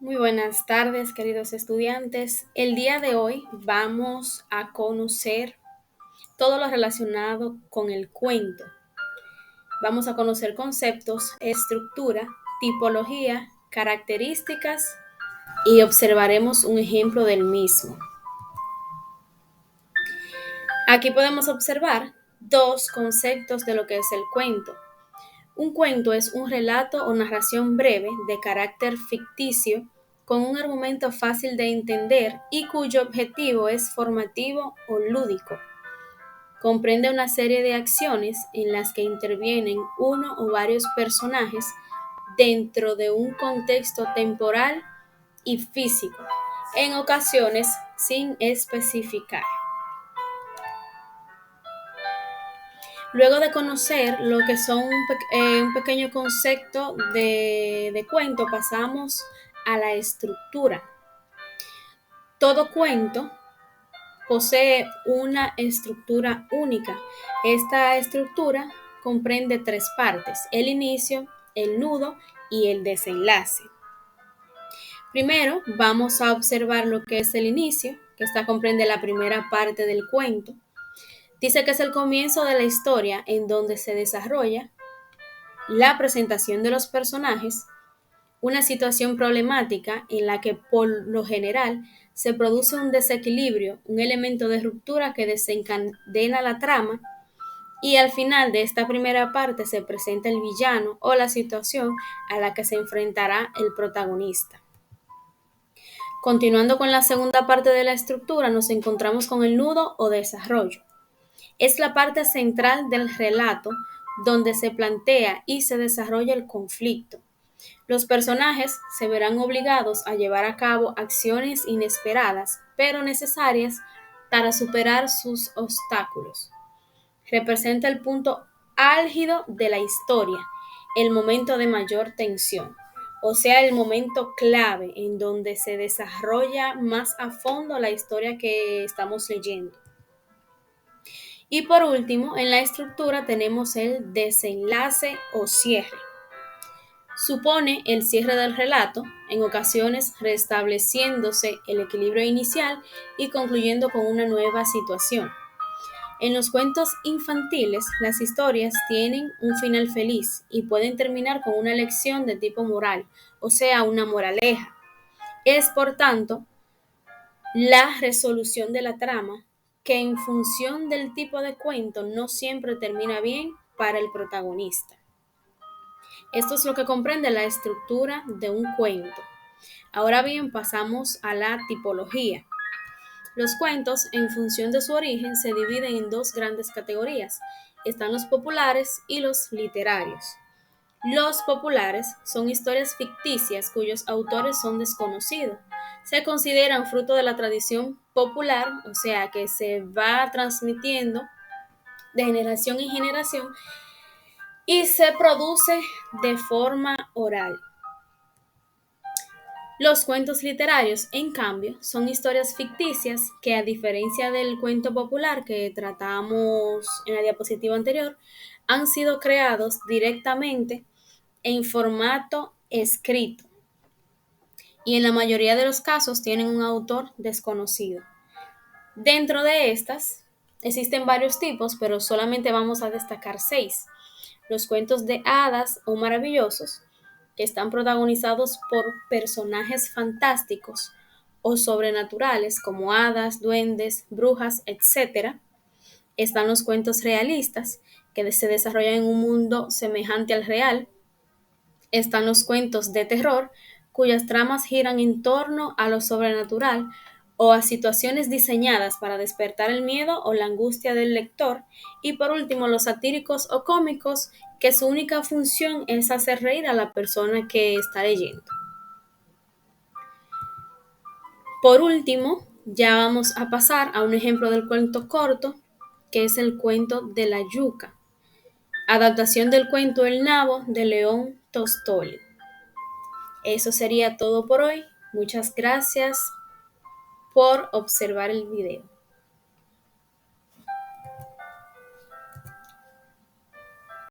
Muy buenas tardes, queridos estudiantes. El día de hoy vamos a conocer todo lo relacionado con el cuento. Vamos a conocer conceptos, estructura, tipología, características y observaremos un ejemplo del mismo. Aquí podemos observar dos conceptos de lo que es el cuento. Un cuento es un relato o narración breve de carácter ficticio con un argumento fácil de entender y cuyo objetivo es formativo o lúdico. Comprende una serie de acciones en las que intervienen uno o varios personajes dentro de un contexto temporal y físico, en ocasiones sin especificar. Luego de conocer lo que son un pequeño concepto de cuento, pasamos a la estructura. Todo cuento posee una estructura única. Esta estructura comprende tres partes: el inicio, el nudo y el desenlace. Primero, vamos a observar lo que es el inicio, que esta comprende la primera parte del cuento. Dice que es el comienzo de la historia en donde se desarrolla la presentación de los personajes, una situación problemática en la que por lo general se produce un desequilibrio, un elemento de ruptura que desencadena la trama, y al final de esta primera parte se presenta el villano o la situación a la que se enfrentará el protagonista. Continuando con la segunda parte de la estructura, nos encontramos con el nudo o desarrollo. Es la parte central del relato donde se plantea y se desarrolla el conflicto. Los personajes se verán obligados a llevar a cabo acciones inesperadas, pero necesarias para superar sus obstáculos. Representa el punto álgido de la historia, el momento de mayor tensión, o sea, el momento clave en donde se desarrolla más a fondo la historia que estamos leyendo. Y por último, en la estructura tenemos el desenlace o cierre. Supone el cierre del relato, en ocasiones restableciéndose el equilibrio inicial y concluyendo con una nueva situación. En los cuentos infantiles, las historias tienen un final feliz y pueden terminar con una lección de tipo moral, o sea, una moraleja. Es, por tanto, la resolución de la trama que en función del tipo de cuento no siempre termina bien para el protagonista. Esto es lo que comprende la estructura de un cuento. Ahora bien, pasamos a la tipología. Los cuentos, en función de su origen, se dividen en dos grandes categorías. Están los populares y los literarios. Los populares son historias ficticias cuyos autores son desconocidos. Se consideran fruto de la tradición popular, o sea, que se va transmitiendo de generación en generación y se produce de forma oral. Los cuentos literarios, en cambio, son historias ficticias que, a diferencia del cuento popular que tratamos en la diapositiva anterior, han sido creados directamente en formato escrito y en la mayoría de los casos tienen un autor desconocido. Dentro de estas existen varios tipos, pero solamente vamos a destacar 6. Los cuentos de hadas o maravillosos, que están protagonizados por personajes fantásticos o sobrenaturales como hadas, duendes, brujas, etc. Están los cuentos realistas, que se desarrollan en un mundo semejante al real. Están los cuentos de terror, cuyas tramas giran en torno a lo sobrenatural o a situaciones diseñadas para despertar el miedo o la angustia del lector. Y por último, los satíricos o cómicos, que su única función es hacer reír a la persona que está leyendo. Por último, ya vamos a pasar a un ejemplo del cuento corto, que es el cuento de la yuca, adaptación del cuento El nabo de León Tolstói. Eso sería todo por hoy. Muchas gracias por observar el video.